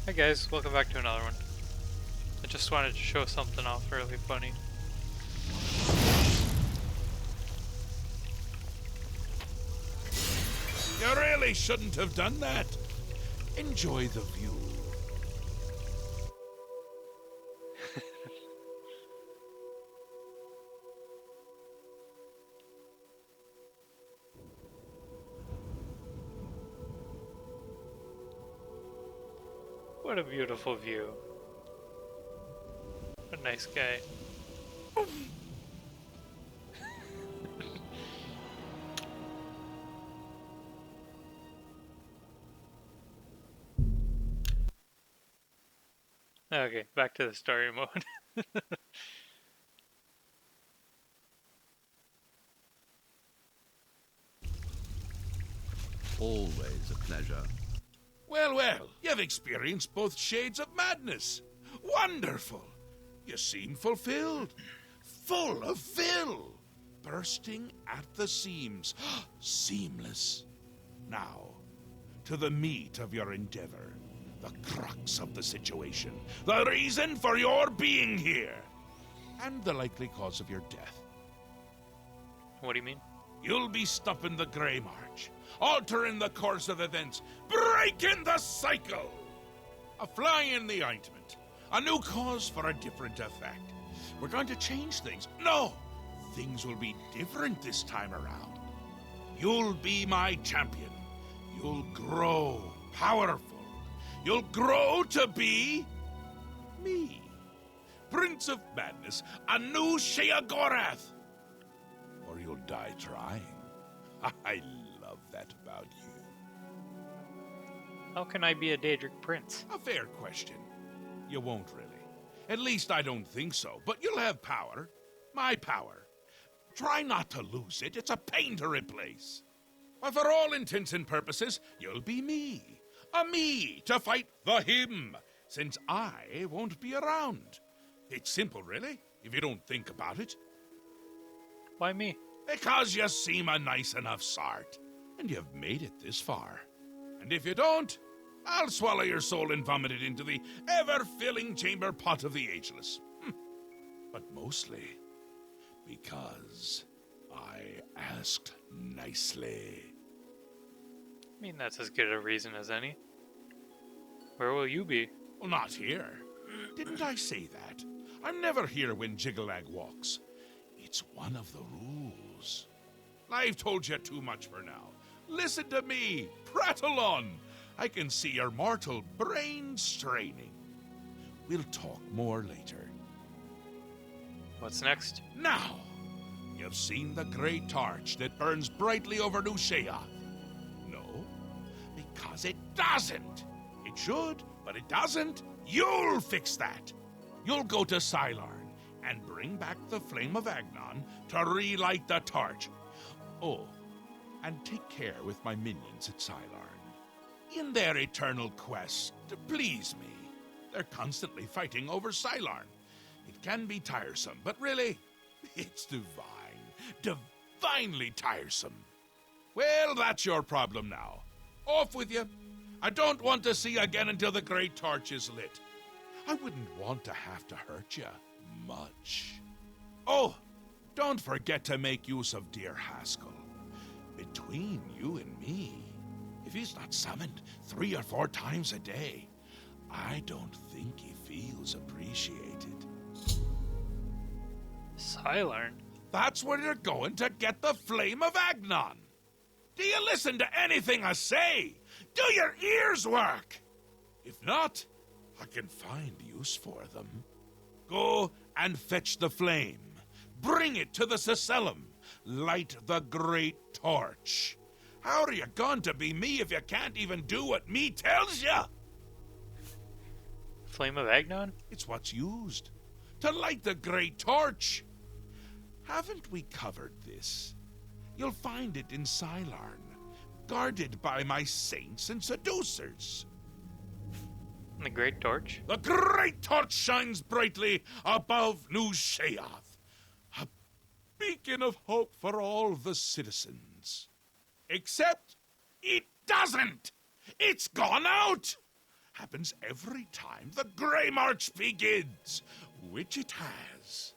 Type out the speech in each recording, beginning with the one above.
Hi guys, welcome back to another one. I just wanted to show something off really funny. You really shouldn't have done that. Enjoy the view. What a beautiful view. What a nice guy. Okay, back to the story mode. Always a pleasure. Well, you've experienced both shades of madness. Wonderful. You seem fulfilled. Full of fill. Bursting at the seams. Seamless. Now, to the meat of your endeavor. The crux of the situation. The reason for your being here. And the likely cause of your death. What do you mean? You'll be stopping the Grey March, altering the course of events, breaking the cycle! A fly in the ointment, a new cause for a different effect. We're going to change things. No! Things will be different this time around. You'll be my champion. You'll grow powerful. You'll grow to be me. Prince of Madness, a new Sheogorath. Or you'll die trying. I love that about you. How can I be a Daedric prince? A fair question. You won't really. At least I don't think so. But you'll have power. My power. Try not to lose it. It's a pain to replace. But for all intents and purposes, you'll be me. A me to fight the him. Since I won't be around. It's simple, really, if you don't think about it. Why me? Because you seem a nice enough sort. And you've made it this far. And if you don't, I'll swallow your soul and vomit it into the ever-filling chamber pot of the ageless. But mostly because I asked nicely. I mean, that's as good a reason as any. Where will you be? Well, not here. Didn't I say that? I'm never here when Jiggalag walks. It's one of the rules. I've told you too much for now. Listen to me. Prattle on. I can see your mortal brain straining. We'll talk more later. What's next? Now, you've seen the great torch that burns brightly over New Sheoth. No, because it doesn't. It should, but it doesn't. You'll fix that. You'll go to Sylarn and bring back the flame of Agnon to relight the torch. Oh, and take care with my minions at Sylarn. In their eternal quest to please me, they're constantly fighting over Sylarn. It can be tiresome, but really, it's divine. Divinely tiresome. Well, that's your problem now. Off with you. I don't want to see you again until the great torch is lit. I wouldn't want to have to hurt you much. Oh, don't forget to make use of dear Haskell. Between you and me, if he's not summoned 3 or 4 times a day, I don't think he feels appreciated. Sylarn? That's where you're going to get the flame of Agnon. Do you listen to anything I say? Do your ears work? If not, I can find use for them. Go and fetch the flame. Bring it to the Cecellum. Light the great torch. How are you going to be me if you can't even do what me tells you? Flame of Agnon? It's what's used to light the great torch. Haven't we covered this? You'll find it in Sylarn, guarded by my saints and seducers. The Great Torch? The great torch shines brightly above New Sheoth, a beacon of hope for all the citizens. Except it doesn't! It's gone out! happens every time the Grey March begins, which it has.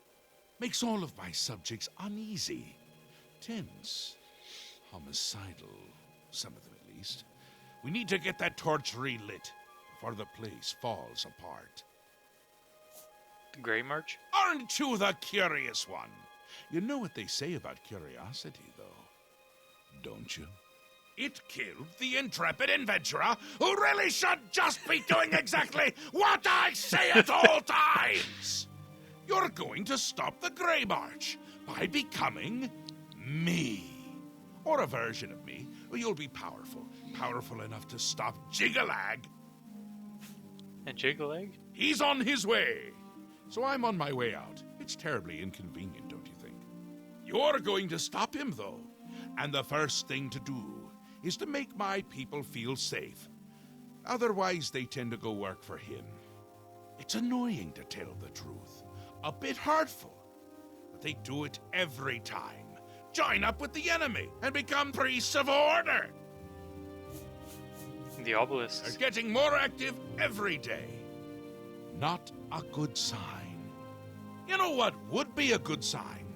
Makes all of my subjects uneasy, tense, homicidal, some of them at least. We need to get that torch relit before the place falls apart. The Grey March? Aren't you the curious one? You know what they say about curiosity, though, don't you? It killed the intrepid adventurer who really should just be doing exactly what I say at all times! You're going to stop the Grey March by becoming me. Or a version of me. You'll be powerful. Powerful enough to stop Jiggalag. And Jiggalag? He's on his way. So I'm on my way out. It's terribly inconvenient, don't you think? You're going to stop him, though. And the first thing to do is to make my people feel safe. Otherwise, they tend to go work for him. It's annoying, to tell the truth. A bit hurtful. But they do it every time. Join up with the enemy and become priests of order. The obelisks They're getting more active every day. Not a good sign. You know what would be a good sign?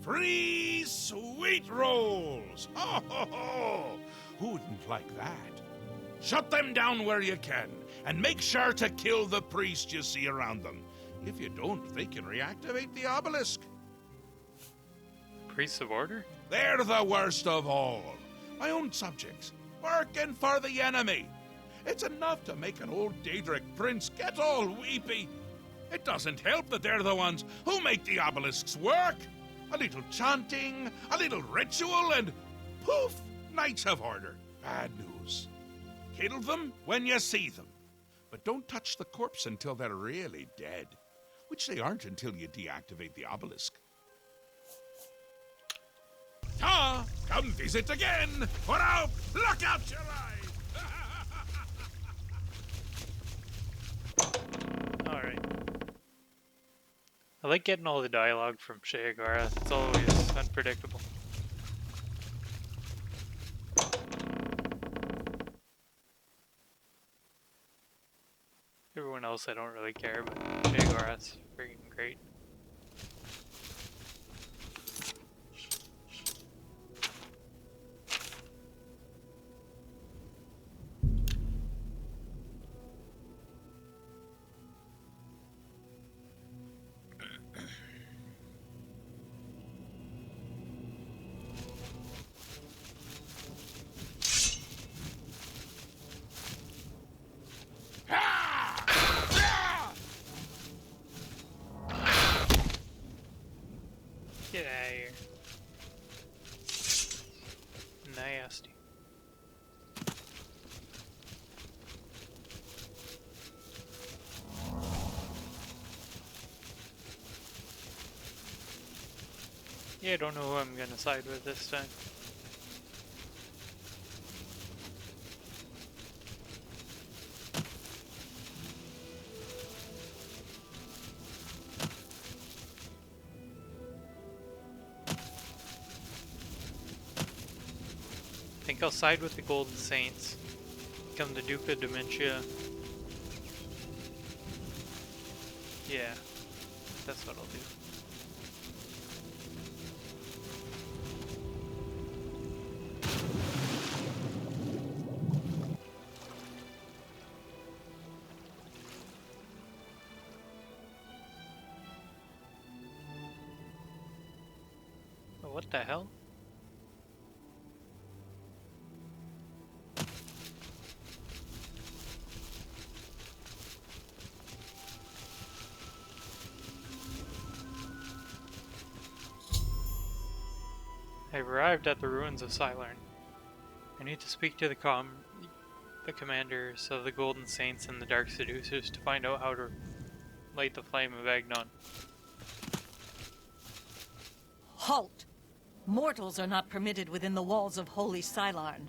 Free sweet rolls! Ho, ho, ho! Who wouldn't like that? Shut them down where you can, and make sure to kill the priest you see around them. If you don't, they can reactivate the obelisk. Priests of Order? They're the worst of all. My own subjects, working for the enemy. It's enough to make an old Daedric prince get all weepy. It doesn't help that they're the ones who make the obelisks work. A little chanting, a little ritual, and poof, Knights of Order. Bad news. Kill them when you see them. But don't touch the corpse until they're really dead. Which they aren't until you deactivate the obelisk. Ta! Come visit again, or I'll pluck out your eye! Alright. I like getting all the dialogue from Sheogorath. It's always unpredictable. Everyone else I don't really care, but Sheogorath's freaking great. Get out of here. Nasty. Yeah, I don't know who I'm gonna side with this time. I think I'll side with the Golden Saints. Become the Duke of Dementia. Yeah, that's what I'll do. Oh, what the hell? I've arrived at the ruins of Cylern. I need to speak to the commanders of the Golden Saints and the Dark Seducers to find out how to light the flame of Agnon. Halt! Mortals are not permitted within the walls of Holy Cylern.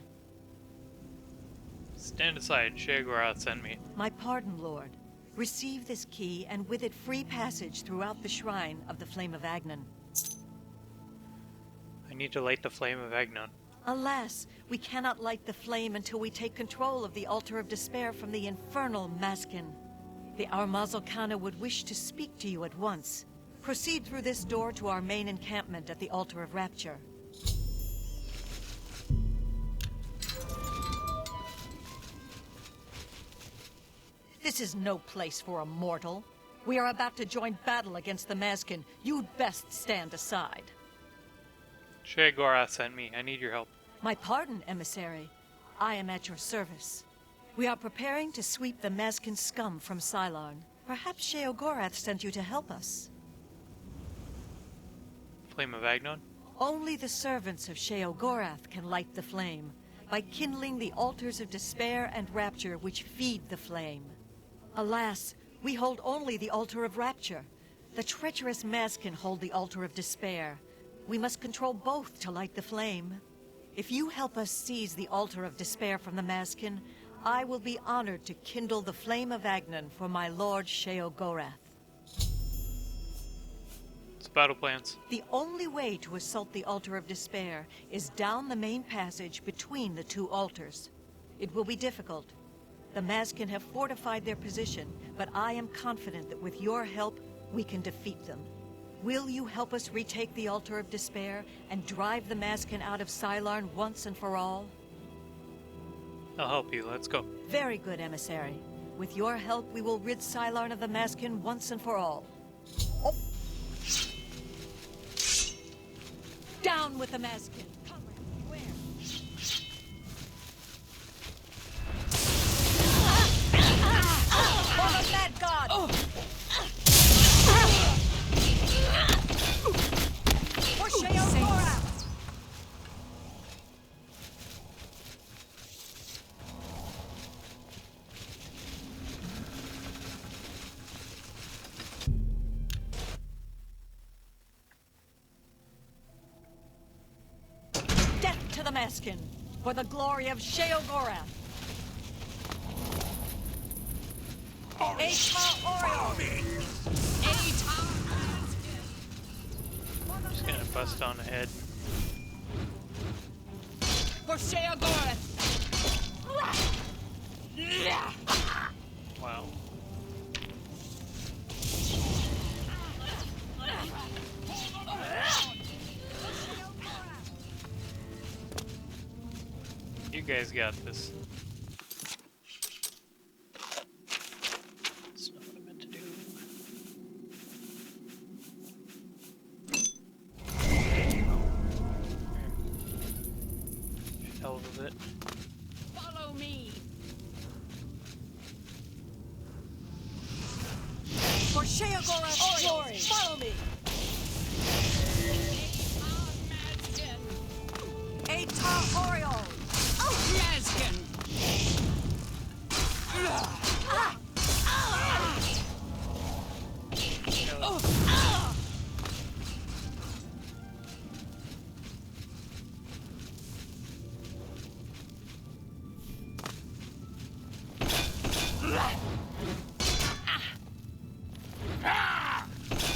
Stand aside, Sheogorath sent me. My pardon, Lord. Receive this key, and with it free passage throughout the shrine of the Flame of Agnon. I need to light the flame of Agnon. Alas, we cannot light the flame until we take control of the Altar of Despair from the infernal Maskin. The Armazalkana would wish to speak to you at once. Proceed through this door to our main encampment at the Altar of Rapture. This is no place for a mortal. We are about to join battle against the Maskin. You'd best stand aside. Sheogorath sent me. I need your help. My pardon, emissary. I am at your service. We are preparing to sweep the Maskin scum from Cylon. Perhaps Sheogorath sent you to help us. Flame of Agnon? Only the servants of Sheogorath can light the flame, by kindling the altars of despair and rapture which feed the flame. Alas, we hold only the altar of rapture. The treacherous Maskin hold the altar of despair. We must control both to light the flame. If you help us seize the altar of despair from the Maskin, I will be honored to kindle the flame of Agnon for my lord Sheogorath. It's battle plans. The only way to assault the altar of despair is down the main passage between the two altars. It will be difficult. The Maskin have fortified their position, but I am confident that with your help, we can defeat them. Will you help us retake the Altar of Despair and drive the Maskin out of Cylon once and for all? I'll help you. Let's go. Very good, emissary. With your help, we will rid Cylon of the Maskin once and for all. Oh. Down with the Maskin! Comrade, beware! For the Mad God! For Sheogorath! Death to the Maskin! For the glory of Sheogorath! Follow me! Just gonna bust on ahead. For Sheogorath! Wow. You guys got this. That's not what I meant to do. Hell of a bit. Follow me! For Sheogorath's glory! Follow me! Atar Oriole! Maskin!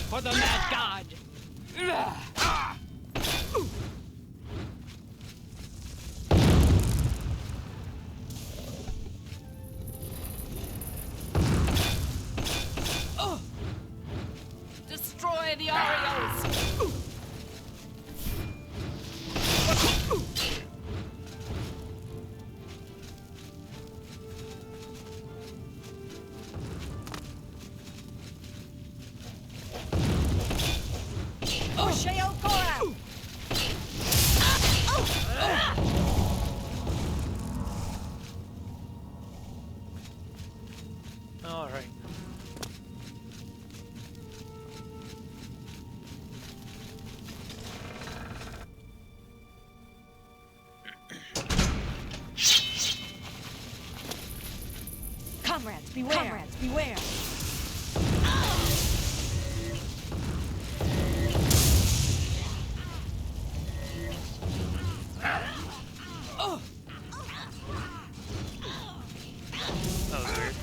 For the Mad God! Destroy the Orioles! For Sheogorath! All right. Comrades, beware! Comrades, beware! That was weird.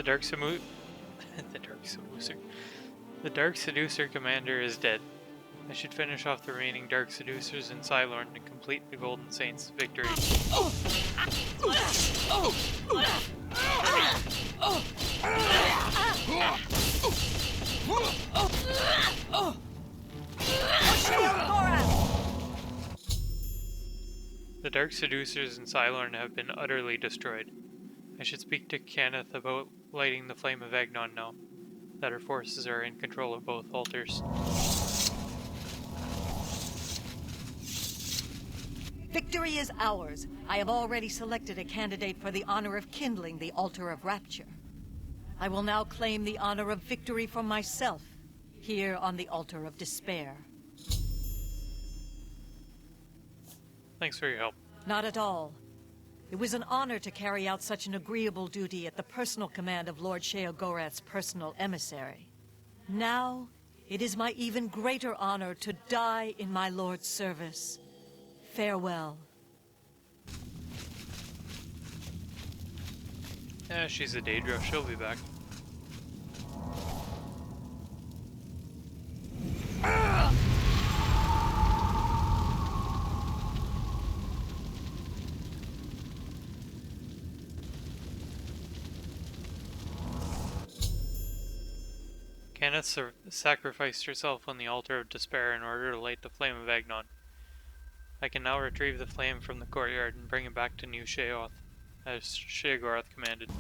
Dark Samu... the Dark Seducer. The Dark Seducer commander is dead. I should finish off the remaining Dark Seducers in Cylorn to complete the Golden Saints' victory. The Dark Seducers in Cylorn have been utterly destroyed. I should speak to Kenneth about lighting the flame of Agnon now that our forces are in control of both altars. Victory is ours. I have already selected a candidate for the honor of kindling the altar of rapture. I will now claim the honor of victory for myself, here on the altar of despair. Thanks for your help. Not at all. It was an honor to carry out such an agreeable duty at the personal command of Lord Sheogorath's personal emissary. Now, it is my even greater honor to die in my lord's service. Farewell. Yeah, she's a Daedra. She'll be back. Kenneth sacrificed herself on the altar of despair in order to light the flame of Agnon. I can now retrieve the flame from the courtyard and bring it back to New Sheoth, as Sheogorath commanded.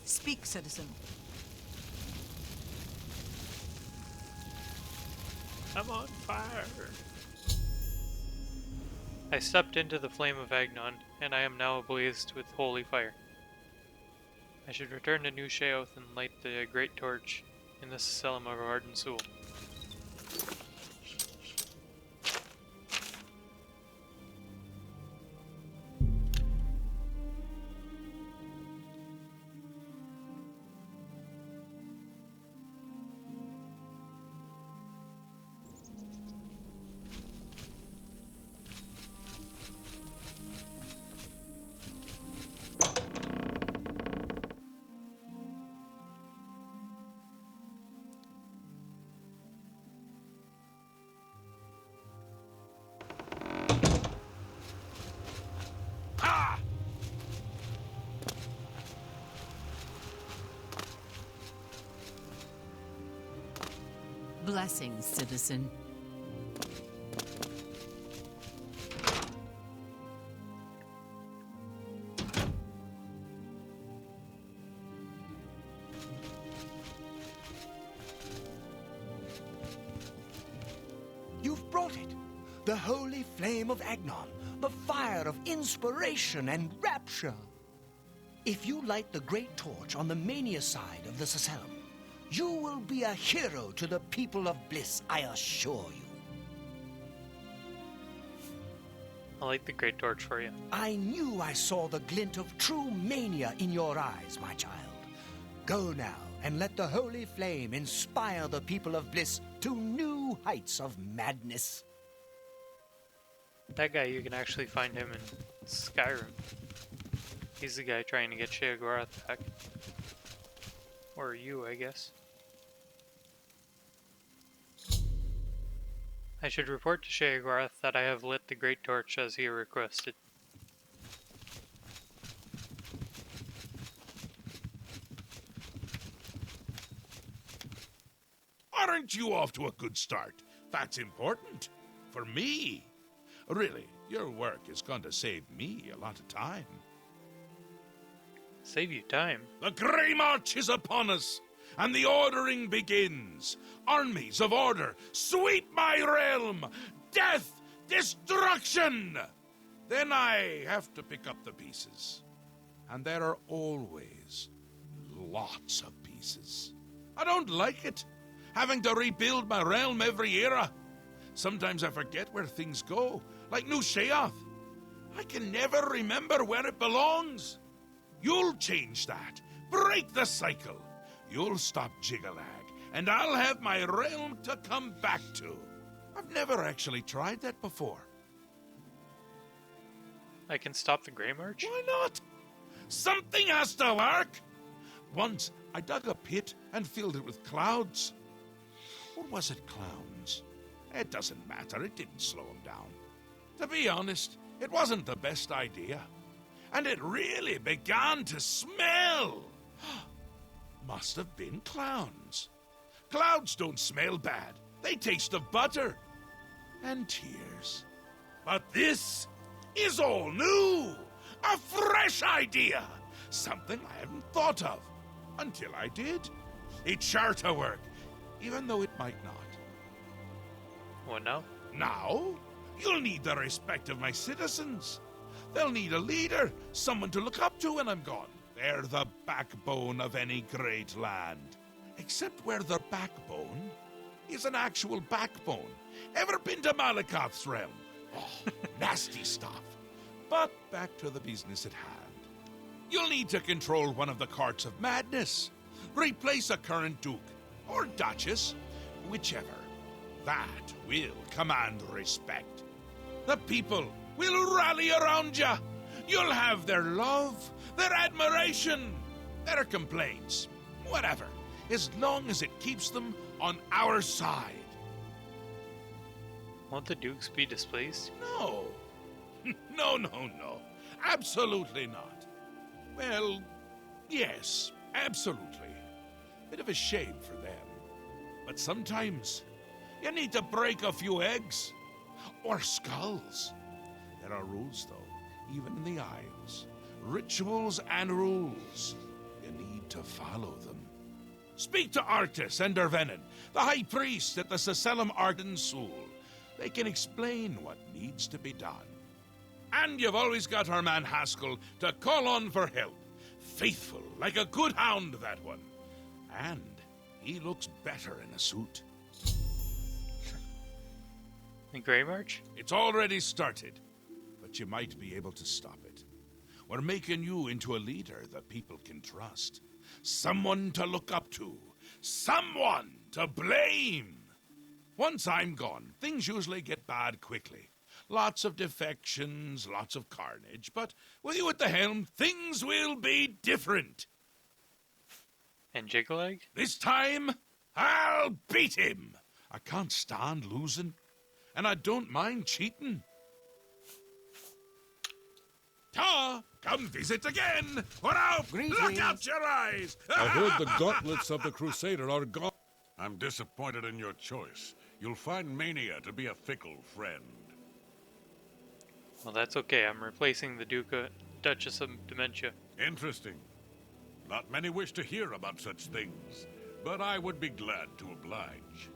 Speak, citizen. I'm on fire! I stepped into the flame of Agnon, and I am now ablaze with holy fire. I should return to New Sheoth and light the great torch in the Asylum of Ardent Soul. Blessings, citizen. You've brought it. The holy flame of Agnon, the fire of inspiration and rapture. If you light the great torch on the mania side of this asylum, you will be a hero to the people of Bliss, I assure you. I'll light the great torch for you. I knew I saw the glint of true mania in your eyes, my child. Go now and let the holy flame inspire the people of Bliss to new heights of madness. That guy, you can actually find him in Skyrim. He's the guy trying to get Sheogorath back. Or you, I guess. I should report to Sheogorath that I have lit the great torch as he requested. Aren't you off to a good start? That's important. For me. Really, your work is going to save me a lot of time. Save you time. The Grey March is upon us, and the ordering begins. Armies of order, sweep my realm! Death! Destruction! Then I have to pick up the pieces. And there are always lots of pieces. I don't like it, having to rebuild my realm every era. Sometimes I forget where things go, like New Sheoth. I can never remember where it belongs. You'll change that. Break the cycle. You'll stop Jiggalag, and I'll have my realm to come back to. I've never actually tried that before. I can stop the Grey March? Why not? Something has to work. Once, I dug a pit and filled it with clouds. Or was it clowns? It doesn't matter. It didn't slow them down. To be honest, it wasn't the best idea. And it really began to smell. Must have been clowns. Clouds don't smell bad. They taste of butter. And tears. But this is all new. A fresh idea. Something I hadn't thought of. Until I did. It's sure to work. Even though it might not. What now? Now, you'll need the respect of my citizens. They'll need a leader, someone to look up to when I'm gone. They're the backbone of any great land. Except where their backbone is an actual backbone. Ever been to Malakoth's realm? Oh, nasty stuff. But back to the business at hand. You'll need to control one of the courts of madness. Replace a current duke, or duchess, whichever. That will command respect. The people will rally around you. You'll have their love, their admiration, their complaints, whatever, as long as it keeps them on our side. Won't the dukes be displaced? No. No. Absolutely not. Well, yes, absolutely. Bit of a shame for them. But sometimes you need to break a few eggs. Or skulls. There are rules, though, even in the Isles. Rituals and rules. You need to follow them. Speak to Artis and Dervenin, the High Priest at the Sacelum Arden Sul. They can explain what needs to be done. And you've always got our man Haskell to call on for help. Faithful, like a good hound, that one. And he looks better in a suit. The Grey March? It's already started, but you might be able to stop it. We're making you into a leader that people can trust. Someone to look up to. Someone to blame. Once I'm gone, things usually get bad quickly. Lots of defections, lots of carnage, but with you at the helm, things will be different. And Jiggalag? This time, I'll beat him. I can't stand losing, and I don't mind cheating. Ta! Come visit again! Or out! Look out your eyes! I heard the gauntlets of the Crusader are gone. I'm disappointed in your choice. You'll find Mania to be a fickle friend. Well, that's okay. I'm replacing the Duchess of Dementia. Interesting. Not many wish to hear about such things, but I would be glad to oblige.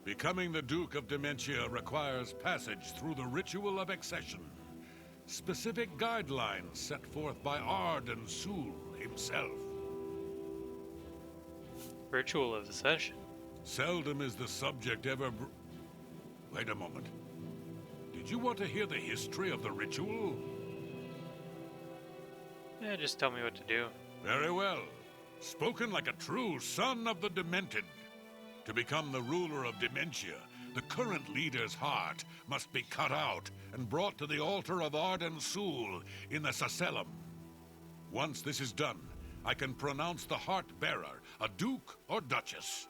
Becoming the Duke of Dementia requires passage through the ritual of accession. Specific guidelines set forth by Arden Sul himself. Ritual of Accession? Seldom is the subject ever Wait a moment. Did you want to hear the history of the ritual? Yeah, just tell me what to do. Very well. Spoken like a true son of the Demented. To become the ruler of Dementia, the current leader's heart must be cut out and brought to the altar of Arden Sul in the Sacelum. Once this is done, I can pronounce the heart-bearer a duke or duchess.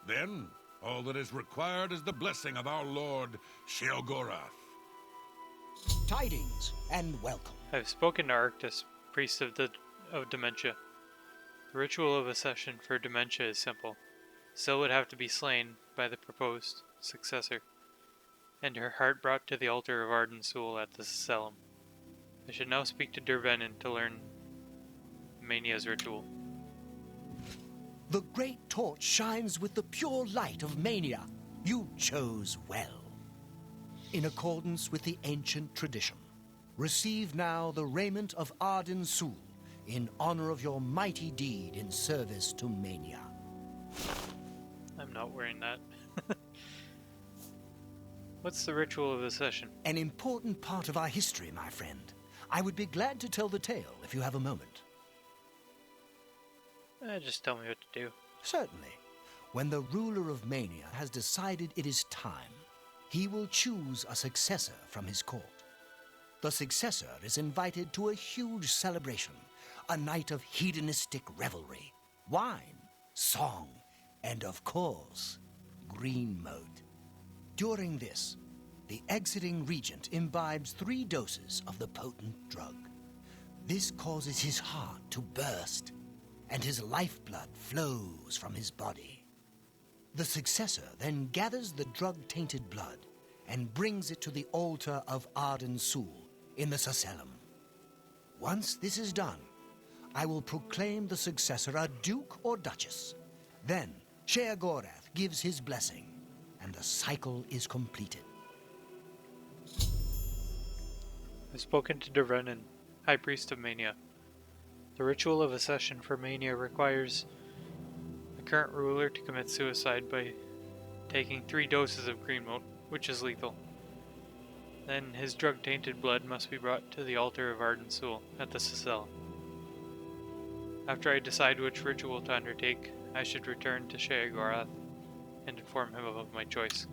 Then, all that is required is the blessing of our Lord Sheogorath. Tidings and welcome. I've spoken to Arctis, priest of Dementia. The ritual of accession for Dementia is simple. Syl would have to be slain, by the proposed successor, and her heart brought to the altar of Arden Sul at the Selim. I should now speak to Dervenin to learn Mania's ritual. The great torch shines with the pure light of Mania. You chose well. In accordance with the ancient tradition, receive now the raiment of Arden Sul in honor of your mighty deed in service to Mania. I'm not wearing that. What's the ritual of the session? An important part of our history, my friend. I would be glad to tell the tale if you have a moment. Just tell me what to do. Certainly. When the ruler of Mania has decided it is time, he will choose a successor from his court. The successor is invited to a huge celebration, a night of hedonistic revelry, wine, song, and of course, green moat. During this, the exiting regent imbibes 3 doses of the potent drug. This causes his heart to burst, and his lifeblood flows from his body. The successor then gathers the drug-tainted blood and brings it to the altar of Arden Sul in the Saselum. Once this is done, I will proclaim the successor a duke or duchess. Then Sheogorath gives his blessing, and the cycle is completed. I've spoken to Dervenin, High Priest of Mania. The ritual of accession for Mania requires the current ruler to commit suicide by taking 3 doses of green moat, which is lethal. Then his drug-tainted blood must be brought to the altar of Arden Sul at the Saselum. After I decide which ritual to undertake, I should return to Sheogorath and inform him of my choice.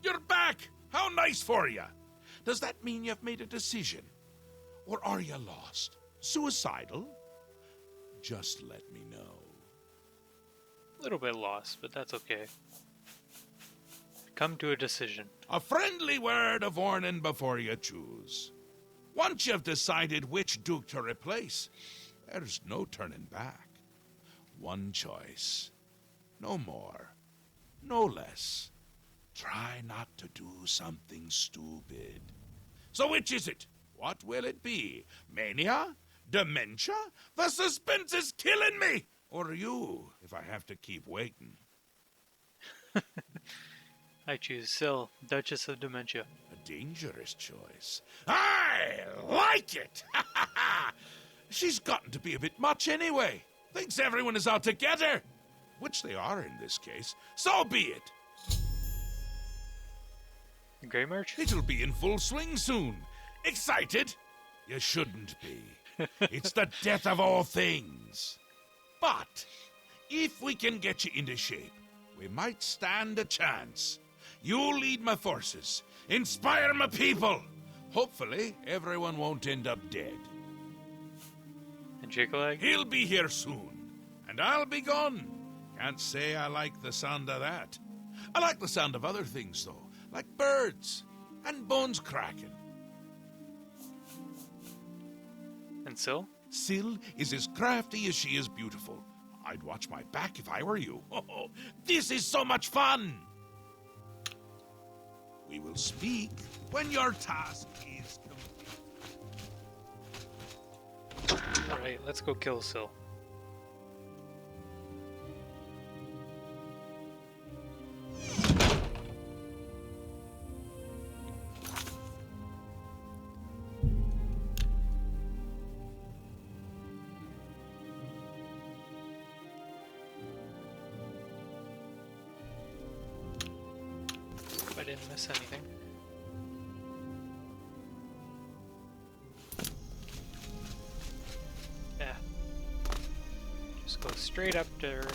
You're back! How nice for you! Does that mean you've made a decision? Or are you lost? Suicidal? Just let me know. A little bit lost, but that's okay. I've come to a decision. A friendly word of warning before you choose. Once you've decided which duke to replace, there's no turning back. One choice. No more. No less. Try not to do something stupid. So which is it? What will it be? Mania? Dementia? The suspense is killing me! Or you, if I have to keep waiting. I choose Syl, Duchess of Dementia. A dangerous choice. I like it! She's gotten to be a bit much anyway. Thinks everyone is out together. Which they are in this case. So be it. The Grey March? It'll be in full swing soon. Excited? You shouldn't be. It's the death of all things. But if we can get you into shape, we might stand a chance. You lead my forces. Inspire my people. Hopefully, everyone won't end up dead. And Jikolag? He'll be here soon. And I'll be gone. Can't say I like the sound of that. I like the sound of other things, though. Like birds. And bones cracking. And Syl? Syl is as crafty as she is beautiful. I'd watch my back if I were you. Oh, this is so much fun! We will speak when your task is complete. Alright, let's go kill Syl. I didn't miss anything. Yeah. Just go straight up to her and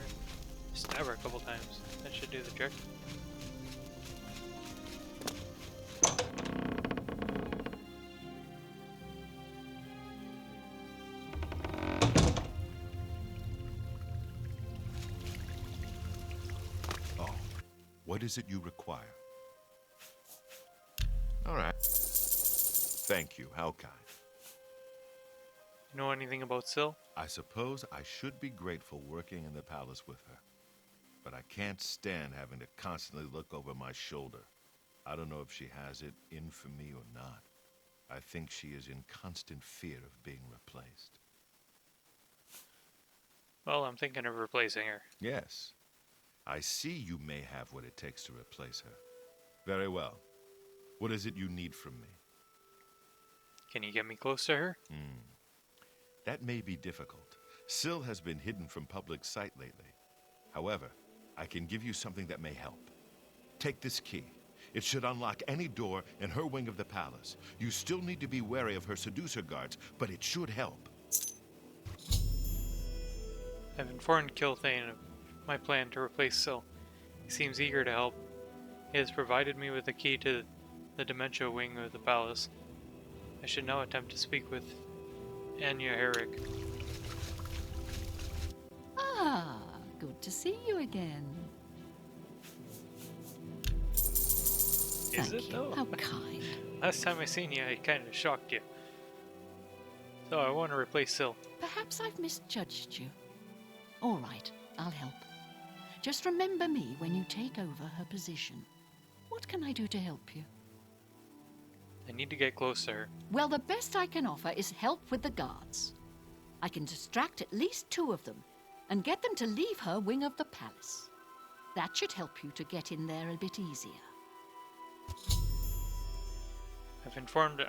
stab her a couple times. That should do the trick. Oh, what is it you require? All right. Thank you. How kind. You know anything about Syl? I suppose I should be grateful working in the palace with her. But I can't stand having to constantly look over my shoulder. I don't know if she has it in for me or not. I think she is in constant fear of being replaced. Well, I'm thinking of replacing her. Yes. I see you may have what it takes to replace her. Very well. What is it you need from me? Can you get me close to her? That may be difficult. Syl has been hidden from public sight lately. However, I can give you something that may help. Take this key. It should unlock any door in her wing of the palace. You still need to be wary of her seducer guards, but it should help. I've informed Kilthane of my plan to replace Syl. He seems eager to help. He has provided me with the key to the dementia wing of the palace. I should now attempt to speak with Anya Herrick. Ah, good to see you again. Is Thank it you. though? How kind. Last time I seen you, I kind of shocked you. So I want to replace Syl. Perhaps I've misjudged you. All right, I'll help. Just remember me when you take over her position. What can I do to help you? I need to get close to her. Well, the best I can offer is help with the guards. I can distract at least 2 of them and get them to leave her wing of the palace. That should help you to get in there a bit easier. I've informed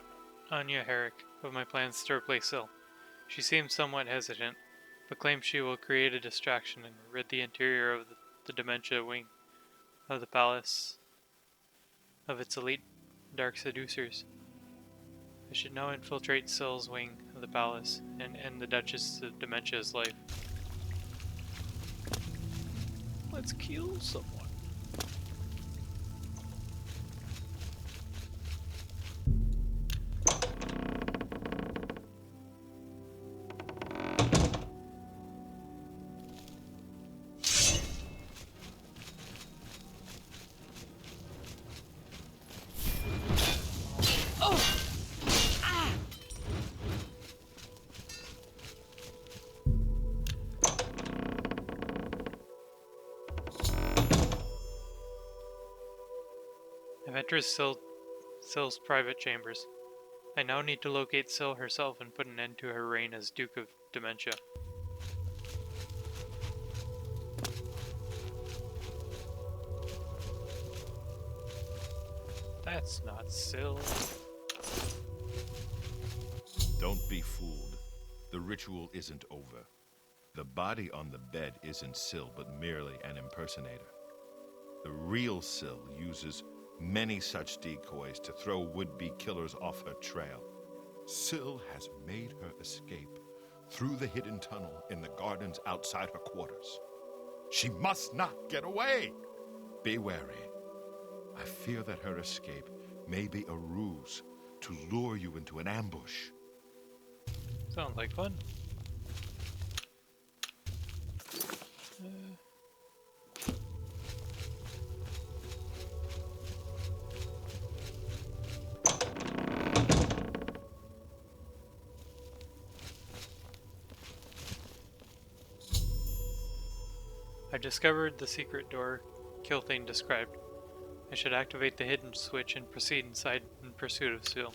Anya Herrick of my plans to replace Syl. She seems somewhat hesitant, but claims she will create a distraction and rid the interior of the dementia wing of the palace of its elite dark seducers. I should now infiltrate Syl's wing of the palace and end the Duchess of Dementia's life. Let's kill someone. I've entered Syl's private chambers. I now need to locate Syl herself and put an end to her reign as Duke of Dementia. That's not Syl. Don't be fooled. The ritual isn't over. The body on the bed isn't Syl, but merely an impersonator. The real Syl uses many such decoys to throw would-be killers off her trail. Syl has made her escape through the hidden tunnel in the gardens outside her quarters. She must not get away! Be wary. I fear that her escape may be a ruse to lure you into an ambush. Sounds like fun. I discovered the secret door Kilthane described. I should activate the hidden switch and proceed inside in pursuit of Syl.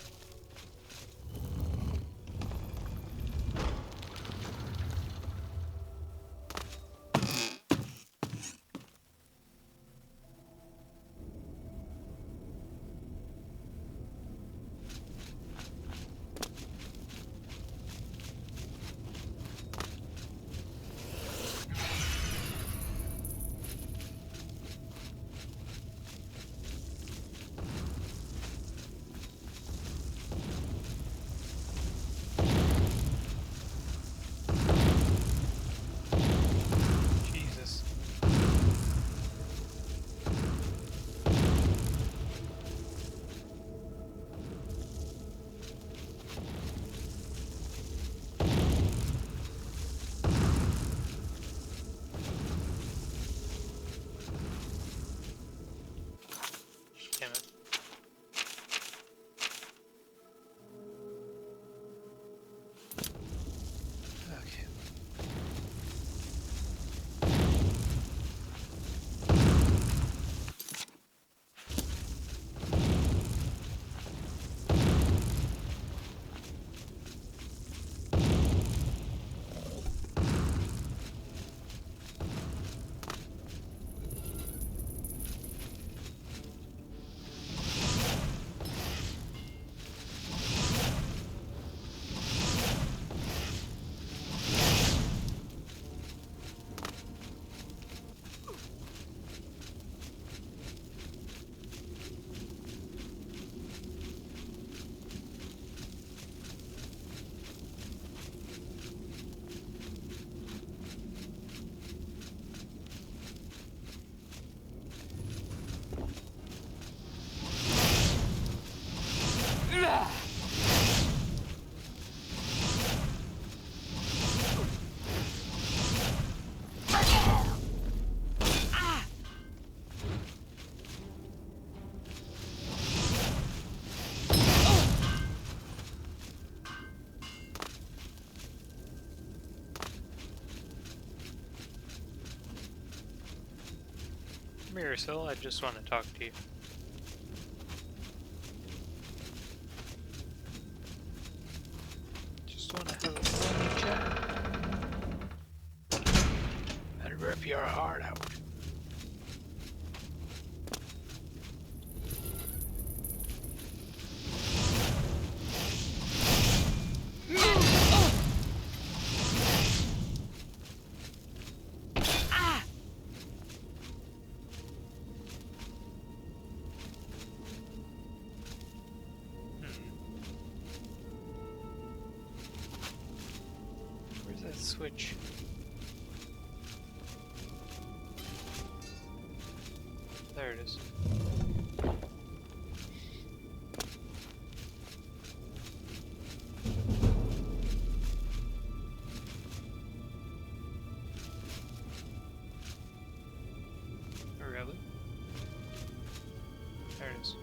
Come here, Sil, I just want to talk to you. Just want to have a friendly chat. And rip your heart out. Where's that switch? There it is. Really? There it is.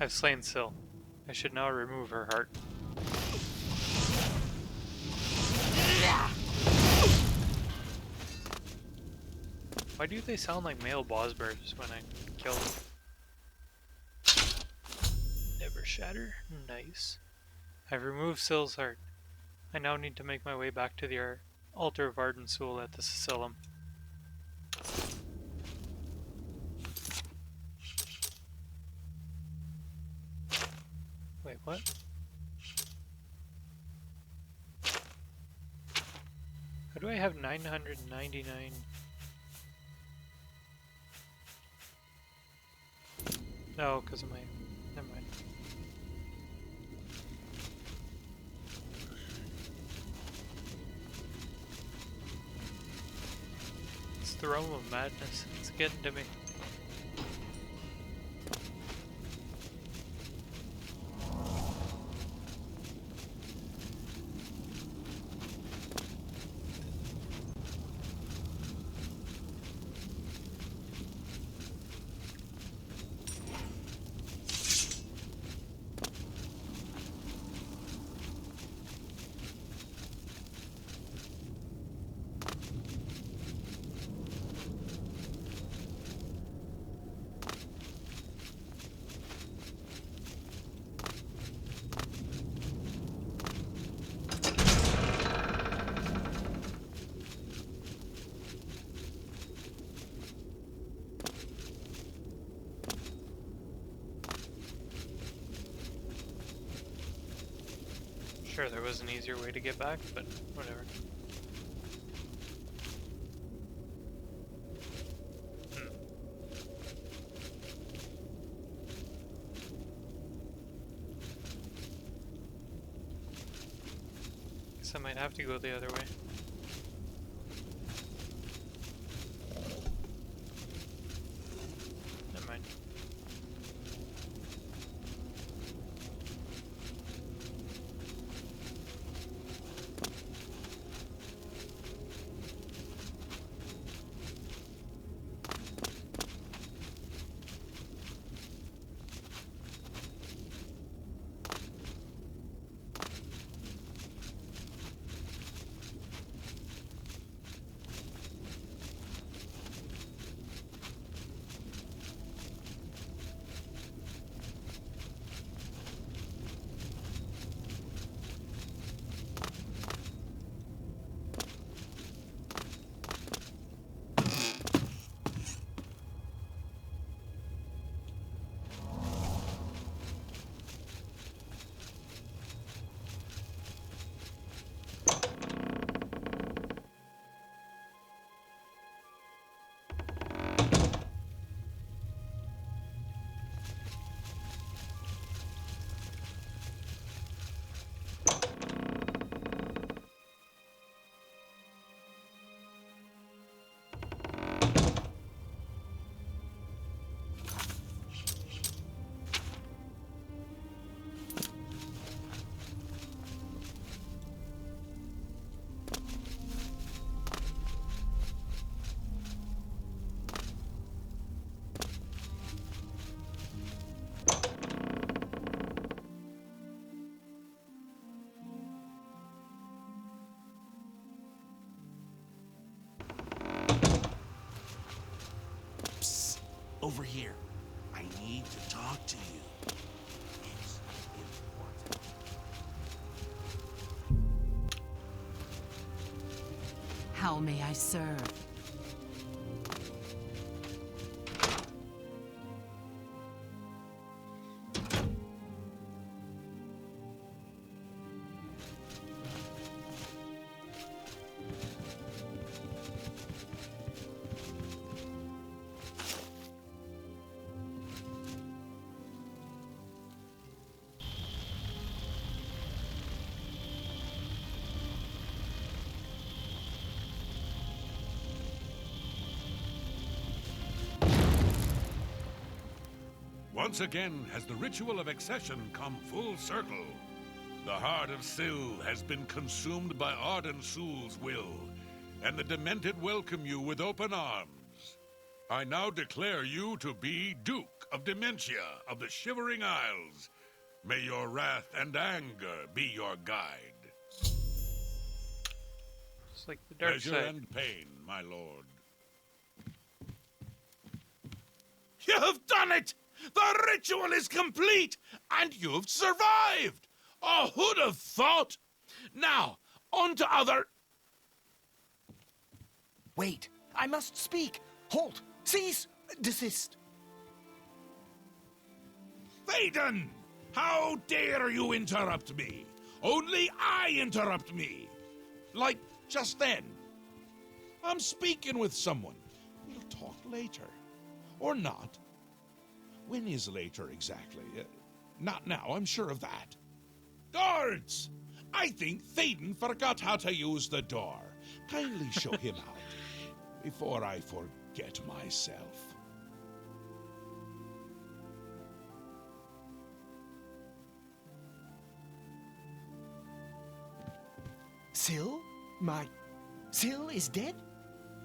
I've slain Sil. I should now remove her heart. Why do they sound like male boss bears when I kill them? Never shatter. Nice. I've removed Sil's heart. I now need to make my way back to the altar of Ardensul at the Sicilum. Wait, what? How do I have 999? No, because of my... Never mind. It's the realm of madness. It's getting to me. Sure, there was an easier way to get back, but whatever. Guess I might have to go the other way. Never mind. over here. I need to talk to you. It's important. How may I serve? Once again has the ritual of accession come full circle. The heart of Syl has been consumed by Arden Sul's will, and the Demented welcome you with open arms. I now declare you to be Duke of Dementia of the Shivering Isles. May your wrath and anger be your guide. It's like the dark Pleasure side. and pain, my lord. You've done it! The ritual is complete, and you've survived! Oh, who'd have thought? Now, on to other... Wait, I must speak. Halt! Cease! Desist! Thaden! How dare you interrupt me? Only I interrupt me! Like just then. I'm speaking with someone. We'll talk later. Or not. When is later exactly? Not now, I'm sure of that. Guards! I think Thaden forgot how to use the door. Kindly show him out before I forget myself. Syl? Syl is dead?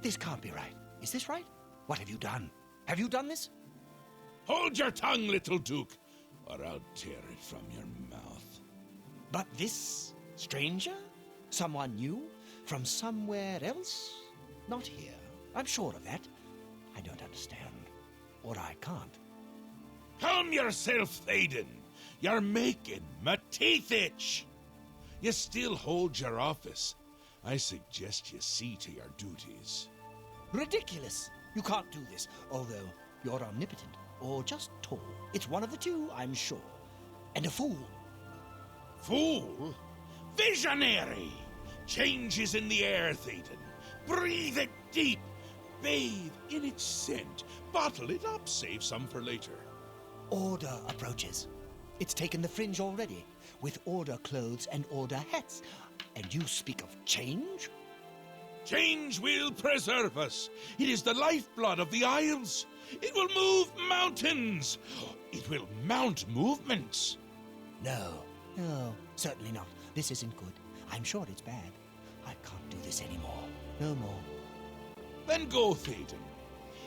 This can't be right. Is this right? What have you done? Have you done this? Hold your tongue, little Duke, or I'll tear it from your mouth. But this stranger? Someone new? From somewhere else? Not here. I'm sure of that. I don't understand. Or I can't. Calm yourself, Thaden. You're making my teeth itch. You still hold your office. I suggest you see to your duties. Ridiculous! You can't do this, although you're omnipotent, or just tall. It's one of the two, I'm sure. And a fool. Fool? Visionary! Change is in the air, Thaden. Breathe it deep. Bathe in its scent. Bottle it up, save some for later. Order approaches. It's taken the fringe already, with order clothes and order hats. And you speak of change? Change will preserve us. It is the lifeblood of the Isles. It will move mountains. It will mount movements. No, certainly not. This isn't good. I'm sure it's bad. I can't do this anymore. No more. Then go, Thaden.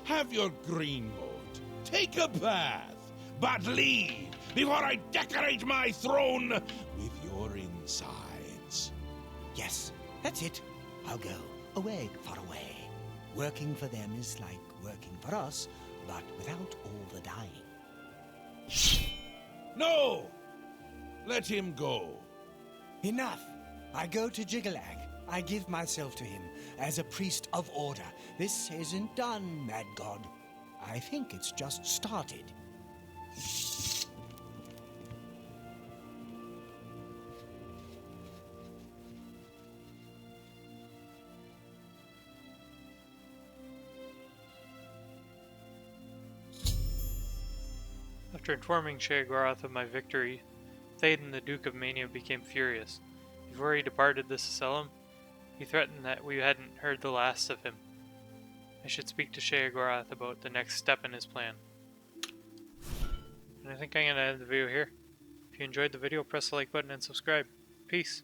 Have your green mode. Take a bath. But leave before I decorate my throne with your insides. Yes, that's it. I'll go. Away, far away. Working for them is like working for us, but without all the dying. No! Let him go. Enough! I go to Jiggalag. I give myself to him as a priest of order. This isn't done, Mad God. I think it's just started. After informing Sheogorath of my victory, Thaden, the Duke of Mania, became furious. Before he departed this asylum, he threatened that we hadn't heard the last of him. I should speak to Sheogorath about the next step in his plan. And I think I'm going to end the video here. If you enjoyed the video, press the like button and subscribe. Peace.